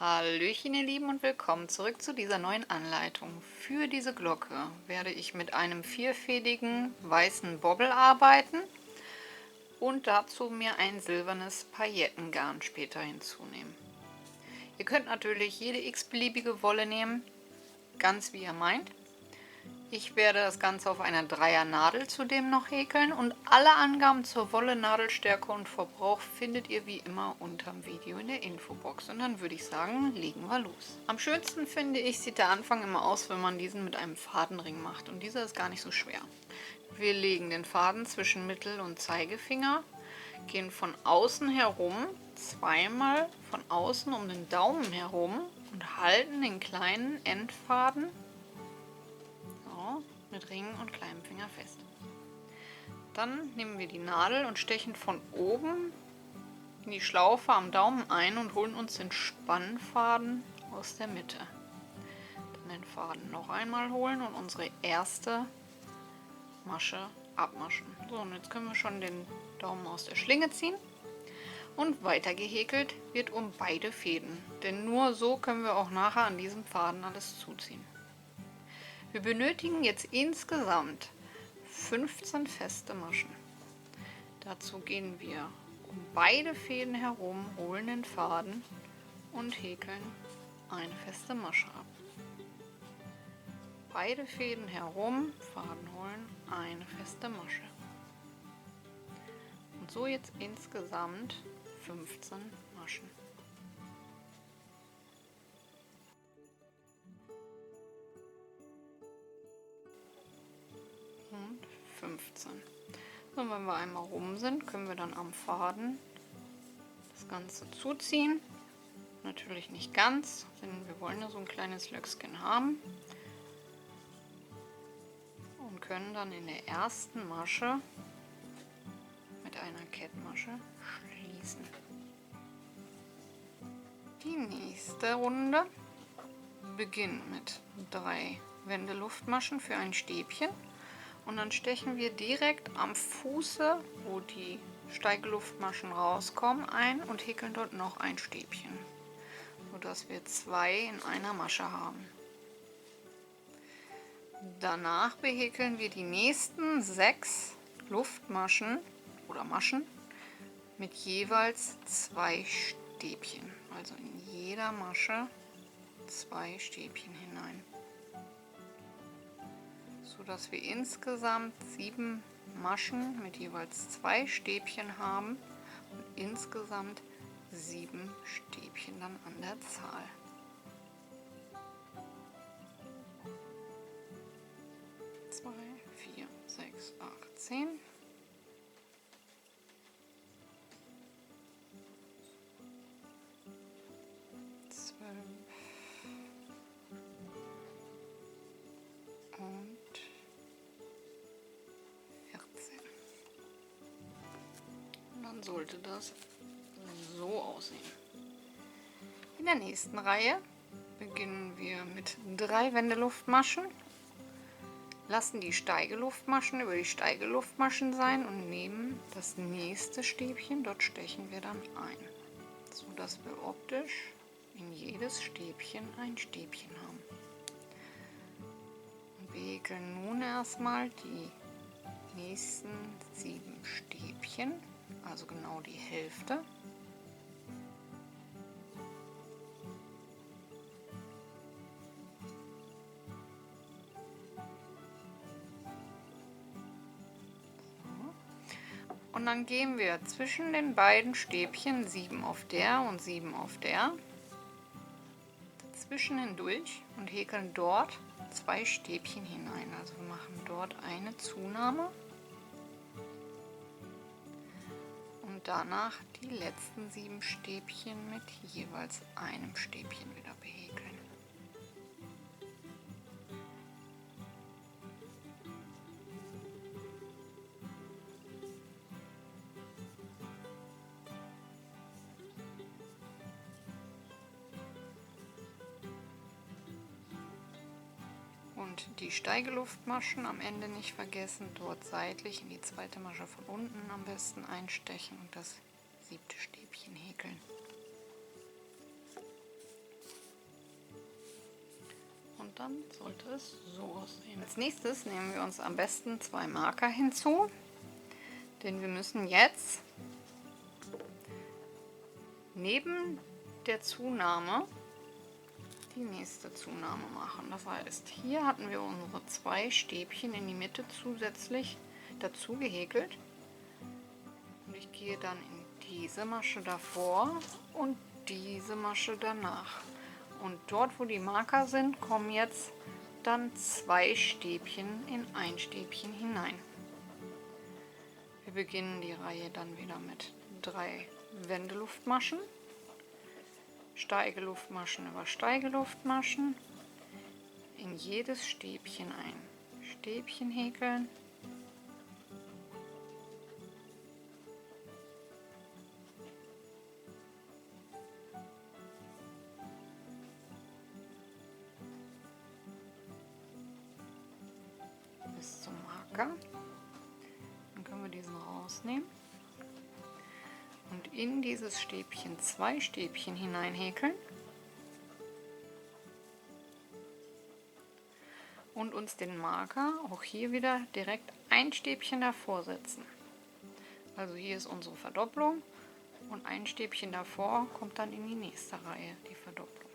Hallöchen ihr Lieben und willkommen zurück zu dieser neuen Anleitung. Für diese Glocke werde ich mit einem vierfädigen weißen Bobbel arbeiten und dazu mir ein silbernes Paillettengarn später hinzunehmen. Ihr könnt natürlich jede x-beliebige Wolle nehmen, ganz wie ihr meint. Ich werde das Ganze auf einer Dreier-Nadel zudem noch häkeln und alle Angaben zur Wolle, Nadelstärke und Verbrauch findet ihr wie immer unterm Video in der Infobox. Und dann würde ich sagen, legen wir los. Am schönsten finde ich, sieht der Anfang immer aus, wenn man diesen mit einem Fadenring macht. Und dieser ist gar nicht so schwer. Wir legen den Faden zwischen Mittel- und Zeigefinger, gehen von außen herum, zweimal von außen um den Daumen herum und halten den kleinen Endfaden mit Ring und kleinem Finger fest. Dann nehmen wir die Nadel und stechen von oben in die Schlaufe am Daumen ein und holen uns den Spannfaden aus der Mitte. Dann den Faden noch einmal holen und unsere erste Masche abmaschen. So, und jetzt können wir schon den Daumen aus der Schlinge ziehen. Und weiter gehäkelt wird um beide Fäden, denn nur so können wir auch nachher an diesem Faden alles zuziehen. Wir benötigen jetzt insgesamt 15 feste Maschen. Dazu gehen wir um beide Fäden herum, holen den Faden und häkeln eine feste Masche ab. Beide Fäden herum, Faden holen, eine feste Masche. Und so jetzt insgesamt 15 Maschen. Und 15. So, wenn wir einmal rum sind, können wir dann am Faden das Ganze zuziehen. Natürlich nicht ganz, denn wir wollen ja so ein kleines Löckchen haben. Und können dann in der ersten Masche mit einer Kettmasche schließen. Die nächste Runde beginnt mit 3 Wendeluftmaschen für ein Stäbchen. Und dann stechen wir direkt am Fuße, wo die Steigeluftmaschen rauskommen, ein und häkeln dort noch ein Stäbchen, sodass wir 2 in einer Masche haben. Danach behäkeln wir die nächsten 6 Luftmaschen oder Maschen mit jeweils 2 Stäbchen, also in jeder Masche 2 Stäbchen hinein, sodass wir insgesamt 7 Maschen mit jeweils 2 Stäbchen haben und insgesamt 7 Stäbchen dann an der Zahl. Zwei, 4, 6, 8, 10. Und 14. Und dann sollte das so aussehen. In der nächsten Reihe beginnen wir mit 3 Wendeluftmaschen, lassen die Steigeluftmaschen über die Steigeluftmaschen sein und nehmen das nächste Stäbchen, dort stechen wir dann ein, sodass wir optisch in jedes Stäbchen ein Stäbchen haben. Wir häkeln nun erstmal die nächsten 7 Stäbchen, also genau die Hälfte. Und dann gehen wir zwischen den beiden Stäbchen 7 auf der und 7 auf der dazwischen hindurch und häkeln dort 2 Stäbchen hinein. Also wir machen dort eine Zunahme und danach die letzten 7 Stäbchen mit jeweils einem Stäbchen wieder behäkeln. Und die Steigeluftmaschen am Ende nicht vergessen, dort seitlich in die zweite Masche von unten am besten einstechen und das 7. Stäbchen häkeln. Und dann sollte es so aussehen. Als nächstes nehmen wir uns am besten 2 Marker hinzu, denn wir müssen jetzt neben der Zunahme die nächste Zunahme machen. Das heißt, hier hatten wir unsere 2 Stäbchen in die Mitte zusätzlich dazu gehäkelt. Und ich gehe dann in diese Masche davor und diese Masche danach. Und dort, wo die Marker sind, kommen jetzt dann 2 Stäbchen in ein Stäbchen hinein. Wir beginnen die Reihe dann wieder mit 3 Wendeluftmaschen, Steigeluftmaschen über Steigeluftmaschen, in jedes Stäbchen ein Stäbchen häkeln, bis zum Marker. Dann können wir diesen rausnehmen und in dieses Stäbchen 2 Stäbchen hineinhäkeln und uns den Marker auch hier wieder direkt ein Stäbchen davor setzen. Also hier ist unsere Verdopplung und ein Stäbchen davor kommt dann in die nächste Reihe die Verdopplung.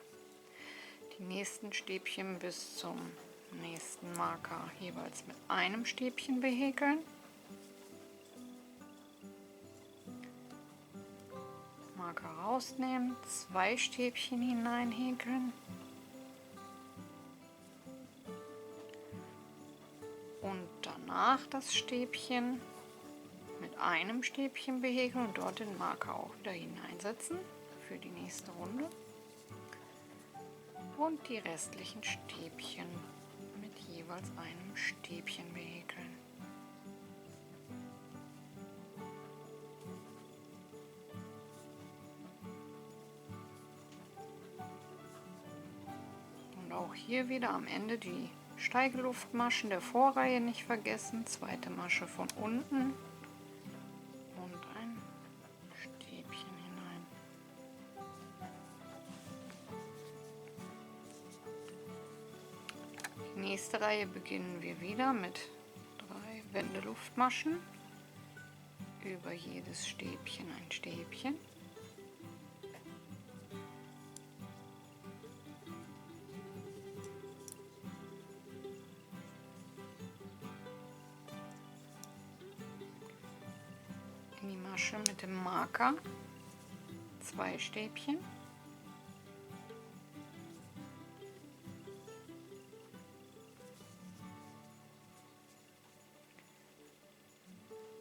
Die nächsten Stäbchen bis zum nächsten Marker jeweils mit einem Stäbchen behäkeln. Marker rausnehmen, 2 Stäbchen hineinhäkeln und danach das Stäbchen mit einem Stäbchen behäkeln und dort den Marker auch wieder hineinsetzen für die nächste Runde und die restlichen Stäbchen mit jeweils einem Stäbchen behäkeln. Und auch hier wieder am Ende die Steigeluftmaschen der Vorreihe nicht vergessen, zweite Masche von unten und ein Stäbchen hinein. Die nächste Reihe beginnen wir wieder mit 3 Wendeluftmaschen, über jedes Stäbchen ein Stäbchen. In die Masche mit dem Marker 2 Stäbchen.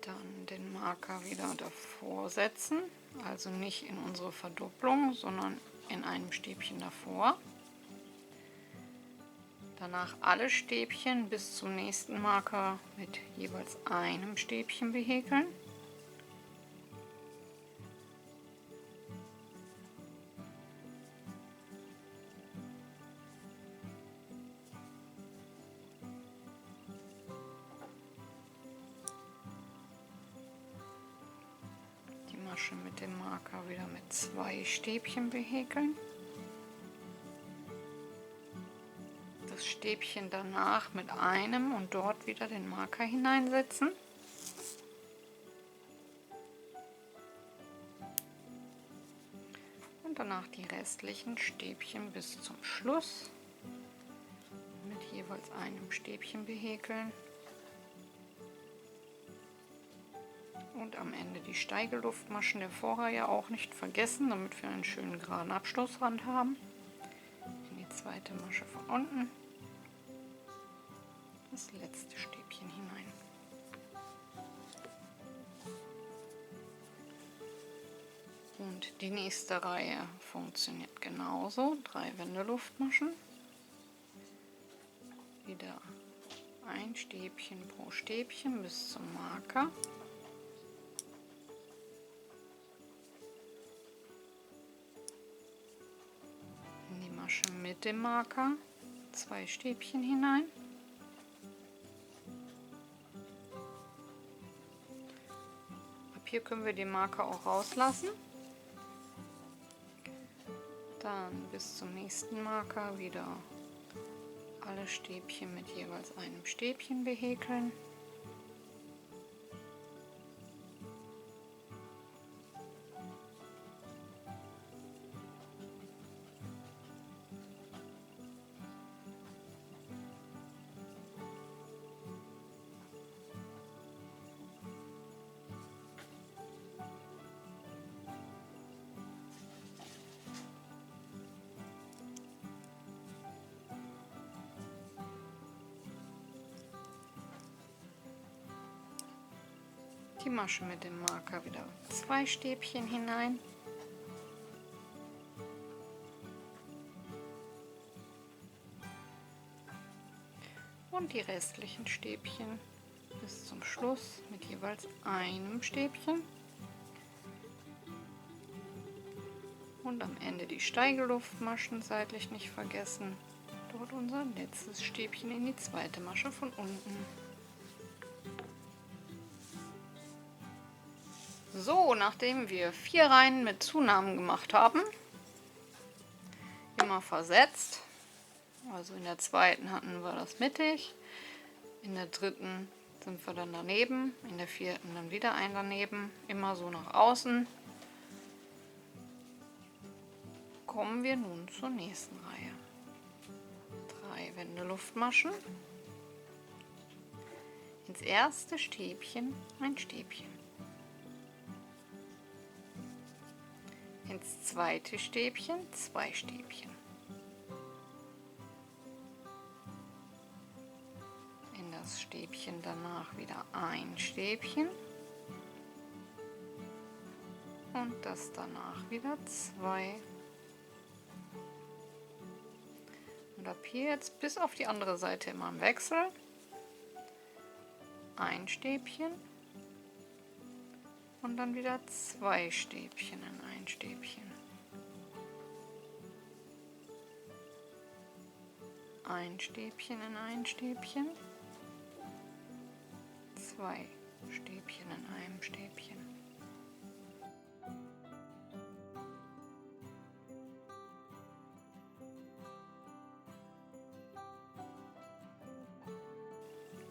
Dann den Marker wieder davor setzen, also nicht in unsere Verdopplung, sondern in einem Stäbchen davor. Danach alle Stäbchen bis zum nächsten Marker mit jeweils einem Stäbchen behäkeln. Die Masche mit dem Marker wieder mit 2 Stäbchen behäkeln. Das Stäbchen danach mit einem und dort wieder den Marker hineinsetzen. Und danach die restlichen Stäbchen bis zum Schluss mit jeweils einem Stäbchen behäkeln. Und am Ende die Steigeluftmaschen der Vorreihe auch nicht vergessen, damit wir einen schönen geraden Abschlussrand haben. In die zweite Masche von unten das letzte Stäbchen hinein. Und die nächste Reihe funktioniert genauso. 3 Wendeluftmaschen. Wieder ein Stäbchen pro Stäbchen bis zum Marker. In die Masche mit dem Marker 2 Stäbchen hinein. Ab hier können wir den Marker auch rauslassen. Dann bis zum nächsten Marker wieder alle Stäbchen mit jeweils einem Stäbchen behäkeln. Die Masche mit dem Marker wieder 2 Stäbchen hinein. Und die restlichen Stäbchen bis zum Schluss mit jeweils einem Stäbchen. Und am Ende die Steigeluftmaschen seitlich nicht vergessen. Dort unser letztes Stäbchen in die zweite Masche von unten. So, nachdem wir 4 Reihen mit Zunahmen gemacht haben, immer versetzt. Also in der zweiten hatten wir das mittig, in der dritten sind wir dann daneben, in der vierten dann wieder ein daneben, immer so nach außen. Kommen wir nun zur nächsten Reihe. 3 Wendeluftmaschen. Ins erste Stäbchen ein Stäbchen. Ins zweite Stäbchen 2 Stäbchen. In das Stäbchen danach wieder ein Stäbchen. Und das danach wieder 2. Und ab hier jetzt bis auf die andere Seite immer im Wechsel. Ein Stäbchen. Und dann wieder 2 Stäbchen in ein Stäbchen. Ein Stäbchen in ein Stäbchen. 2 Stäbchen in einem Stäbchen.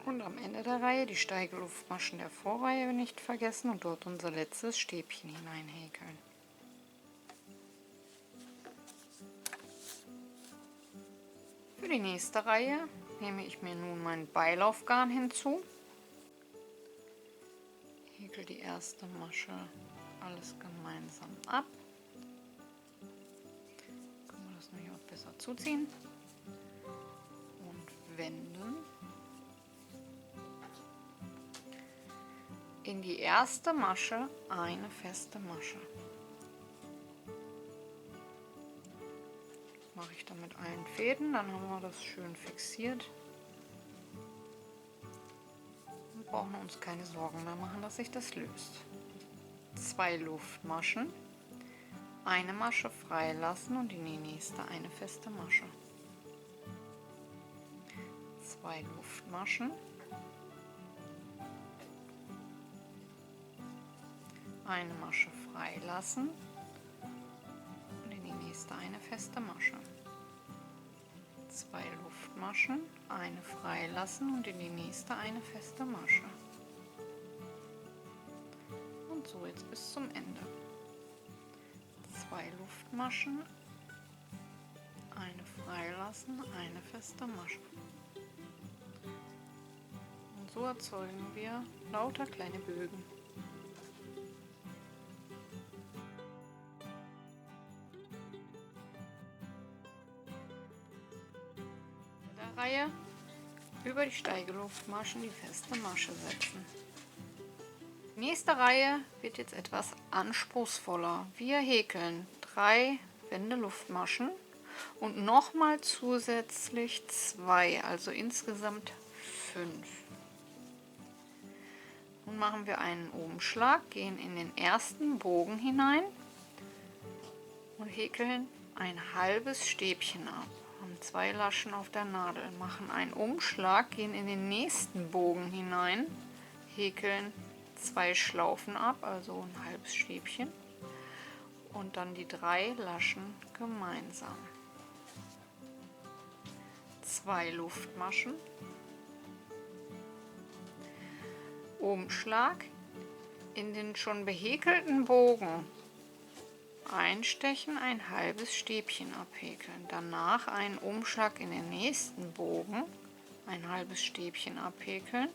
Und am Ende der Reihe die Steigeluftmaschen der Vorreihe nicht vergessen und dort unser letztes Stäbchen hineinhäkeln. Für die nächste Reihe nehme ich mir nun mein Beilaufgarn hinzu. Häkel die erste Masche alles gemeinsam ab. Können wir das nämlich auch besser zuziehen und wenden. In die erste Masche eine feste Masche. Mache ich dann mit allen Fäden, dann haben wir das schön fixiert. Und brauchen uns keine Sorgen mehr machen, dass sich das löst. 2 Luftmaschen, eine Masche freilassen und in die nächste eine feste Masche. 2 Luftmaschen. Eine Masche freilassen und in die nächste eine feste Masche. 2 Luftmaschen, eine freilassen und in die nächste eine feste Masche. Und so jetzt bis zum Ende. 2 Luftmaschen, eine freilassen, eine feste Masche. Und so erzeugen wir lauter kleine Bögen. Reihe über die Steigeluftmaschen die feste Masche setzen. Die nächste Reihe wird jetzt etwas anspruchsvoller. Wir häkeln 3 Wendeluftmaschen und nochmal zusätzlich 2, also insgesamt 5. Nun machen wir einen Umschlag, gehen in den ersten Bogen hinein und häkeln ein halbes Stäbchen ab. Haben 2 Laschen auf der Nadel, machen einen Umschlag, gehen in den nächsten Bogen hinein, häkeln 2 Schlaufen ab, also ein halbes Stäbchen und dann die 3 Laschen gemeinsam. 2 Luftmaschen, Umschlag, in den schon behäkelten Bogen einstechen, ein halbes Stäbchen abhäkeln, danach einen Umschlag in den nächsten Bogen, ein halbes Stäbchen abhäkeln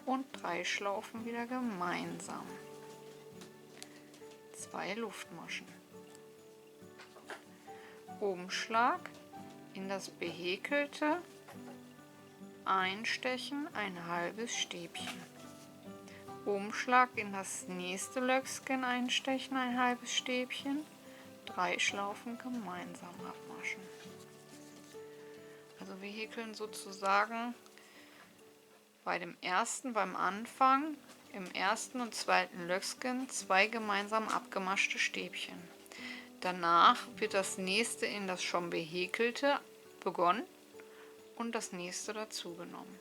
und 3 Schlaufen wieder gemeinsam. 2 Luftmaschen, Umschlag, in das behäkelte einstechen, ein halbes Stäbchen, Umschlag, in das nächste Löcksken einstechen, ein halbes Stäbchen, 3 Schlaufen gemeinsam abmaschen. Also wir häkeln sozusagen beim Anfang, im ersten und zweiten Löcksken 2 gemeinsam abgemaschte Stäbchen. Danach wird das nächste in das schon behäkelte begonnen und das nächste dazu genommen.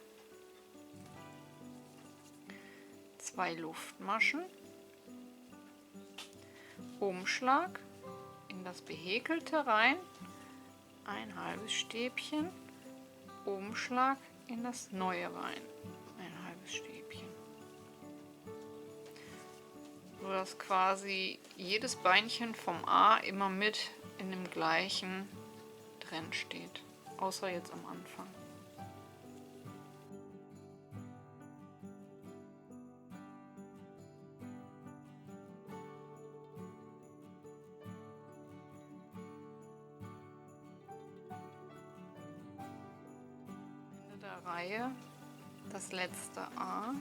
2 Luftmaschen, Umschlag, in das behäkelte rein, ein halbes Stäbchen, Umschlag, in das neue rein, ein halbes Stäbchen. So dass quasi jedes Beinchen vom A immer mit in dem gleichen Trend steht, außer jetzt am Anfang. Der Reihe das letzte A,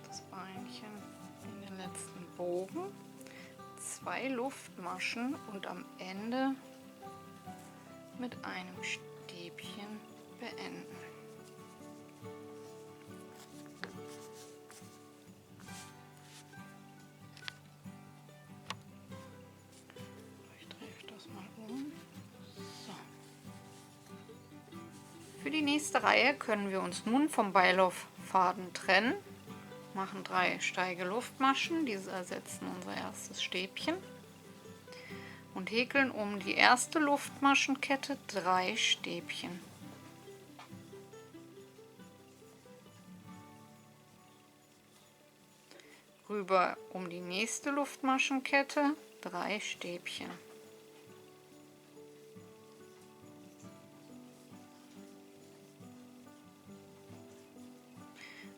das Beinchen in den letzten Bogen, 2 Luftmaschen und am Ende mit einem Stäbchen beenden. Ich drehe das mal um. So. Für die nächste Reihe können wir uns nun vom Beilauffaden trennen, machen 3 steige Luftmaschen, diese ersetzen unser erstes Stäbchen und häkeln um die erste Luftmaschenkette 3 Stäbchen. Rüber um die nächste Luftmaschenkette 3 Stäbchen.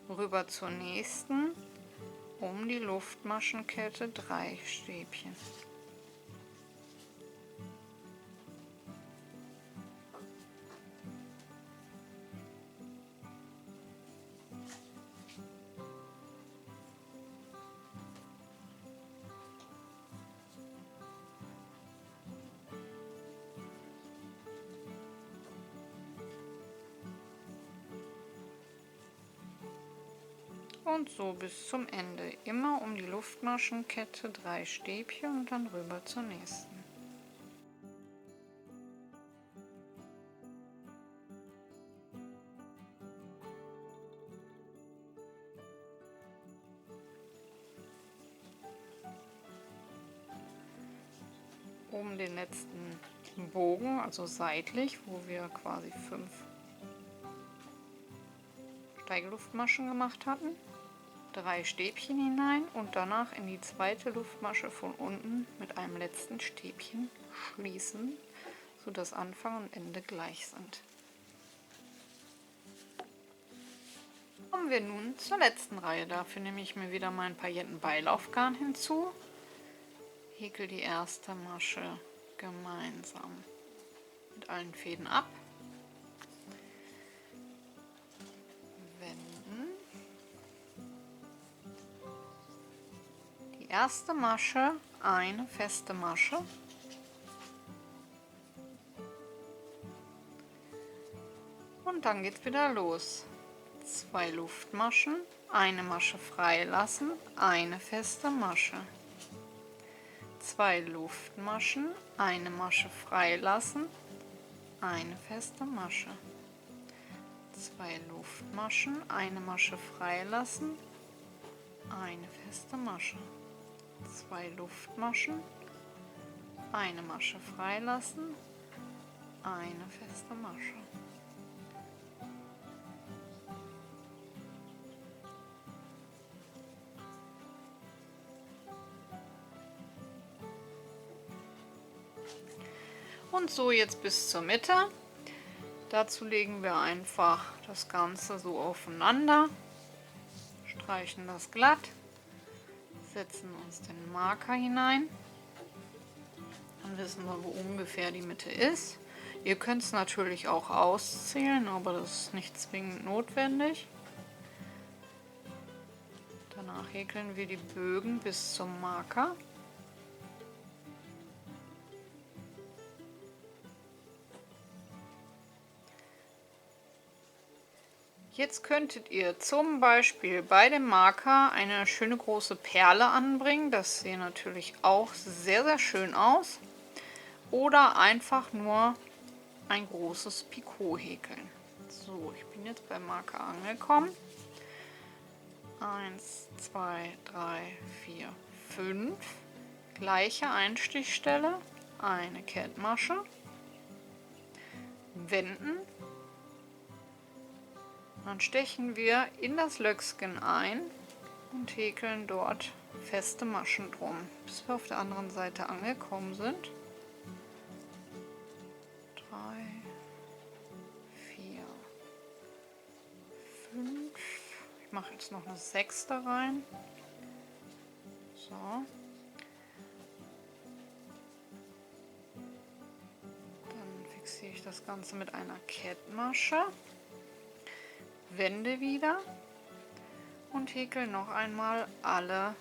Rüber zur nächsten, um die Luftmaschenkette 3 Stäbchen. Und so bis zum Ende. Immer um die Luftmaschenkette 3 Stäbchen und dann rüber zur nächsten. Um den letzten Bogen, also seitlich, wo wir quasi 5 Steigeluftmaschen gemacht hatten, 3 Stäbchen hinein und danach in die zweite Luftmasche von unten mit einem letzten Stäbchen schließen, sodass Anfang und Ende gleich sind. Kommen wir nun zur letzten Reihe. Dafür nehme ich mir wieder mein Paillettenbeilaufgarn hinzu, häkel die erste Masche gemeinsam mit allen Fäden ab, wenden, die erste Masche eine feste Masche, und dann geht es wieder los. 2 Luftmaschen, eine Masche freilassen, eine feste Masche. 2 Luftmaschen, eine Masche freilassen, eine feste Masche. 2 Luftmaschen, eine Masche freilassen, eine feste Masche. 2 Luftmaschen, eine Masche freilassen, eine feste Masche. Und so jetzt bis zur Mitte. Dazu legen wir einfach das Ganze so aufeinander, streichen das glatt, setzen uns den Marker hinein. Dann wissen wir, wo ungefähr die Mitte ist. Ihr könnt es natürlich auch auszählen, aber das ist nicht zwingend notwendig. Danach häkeln wir die Bögen bis zum Marker. Jetzt könntet ihr zum Beispiel bei dem Marker eine schöne große Perle anbringen. Das sieht natürlich auch sehr, sehr schön aus. Oder einfach nur ein großes Picot häkeln. So, ich bin jetzt beim Marker angekommen. 1, 2, 3, 4, 5. Gleiche Einstichstelle, eine Kettmasche, wenden. Dann stechen wir in das Löcksken ein und häkeln dort feste Maschen drum, bis wir auf der anderen Seite angekommen sind. 3, 4, 5. Ich mache jetzt noch eine 6. rein. So. Dann fixiere ich das Ganze mit einer Kettmasche. Wende wieder und häkel noch einmal alle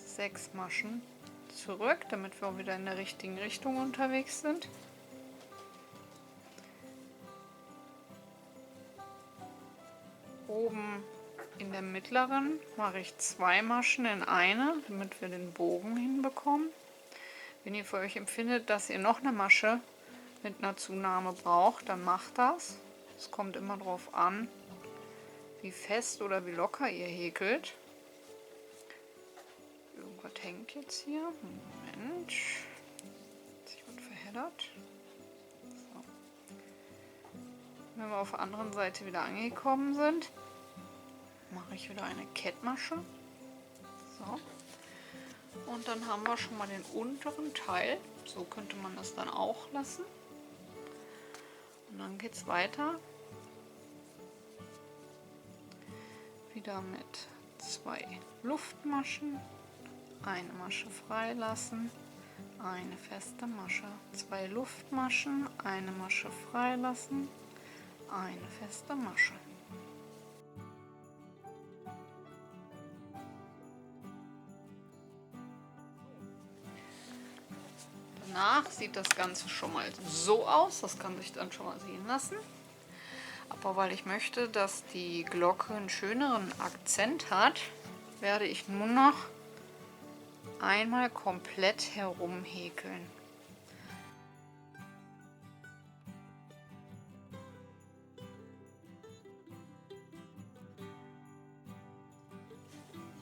6 Maschen zurück, damit wir auch wieder in der richtigen Richtung unterwegs sind. Oben in der mittleren mache ich 2 Maschen in eine, damit wir den Bogen hinbekommen. Wenn ihr für euch empfindet, dass ihr noch eine Masche mit einer Zunahme braucht, dann macht das. Es kommt immer darauf an, wie fest oder wie locker ihr häkelt. Irgendwas hängt jetzt hier. Moment. Hat sich was verheddert. So. Wenn wir auf der anderen Seite wieder angekommen sind, mache ich wieder eine Kettmasche. So. Und dann haben wir schon mal den unteren Teil. So könnte man das dann auch lassen. Und dann geht es weiter. Wieder mit 2 Luftmaschen, eine Masche freilassen, eine feste Masche, 2 Luftmaschen, eine Masche freilassen, eine feste Masche. Danach sieht das Ganze schon mal so aus, das kann sich dann schon mal sehen lassen. Aber weil ich möchte, dass die Glocke einen schöneren Akzent hat, werde ich nur noch einmal komplett herum häkeln.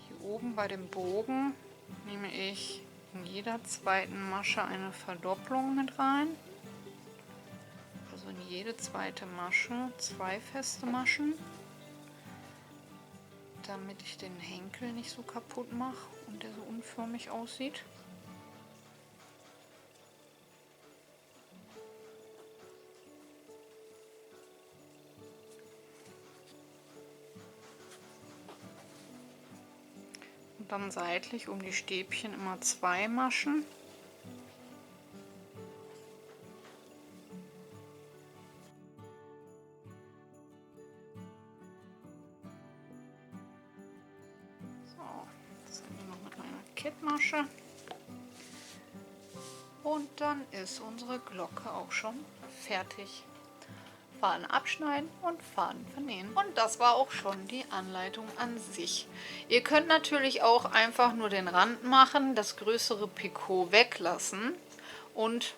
Hier oben bei dem Bogen nehme ich in jeder zweiten Masche eine Verdopplung mit rein. Also in jede zweite Masche 2 feste Maschen, damit ich den Henkel nicht so kaputt mache und der so unförmig aussieht. Und dann seitlich um die Stäbchen immer 2 Maschen. Kettmasche und dann ist unsere Glocke auch schon fertig. Faden abschneiden und Faden vernähen. Und das war auch schon die Anleitung an sich. Ihr könnt natürlich auch einfach nur den Rand machen, das größere Picot weglassen und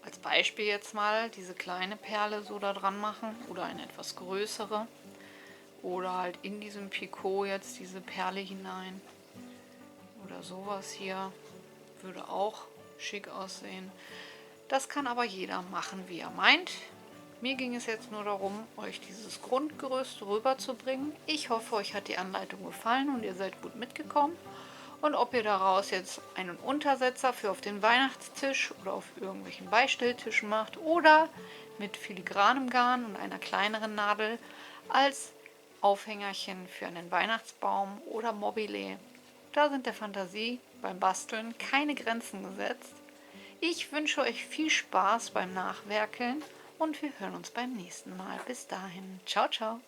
als Beispiel jetzt mal diese kleine Perle so da dran machen oder eine etwas größere oder halt in diesem Picot jetzt diese Perle hinein. Oder sowas hier würde auch schick aussehen. Das kann aber jeder machen, wie er meint. Mir ging es jetzt nur darum, euch dieses Grundgerüst rüberzubringen. Ich hoffe, euch hat die Anleitung gefallen und ihr seid gut mitgekommen. Und ob ihr daraus jetzt einen Untersetzer für auf den Weihnachtstisch oder auf irgendwelchen Beistelltischen macht oder mit filigranem Garn und einer kleineren Nadel als Aufhängerchen für einen Weihnachtsbaum oder Mobile. Da sind der Fantasie beim Basteln keine Grenzen gesetzt. Ich wünsche euch viel Spaß beim Nachwerkeln und wir hören uns beim nächsten Mal. Bis dahin. Ciao, ciao.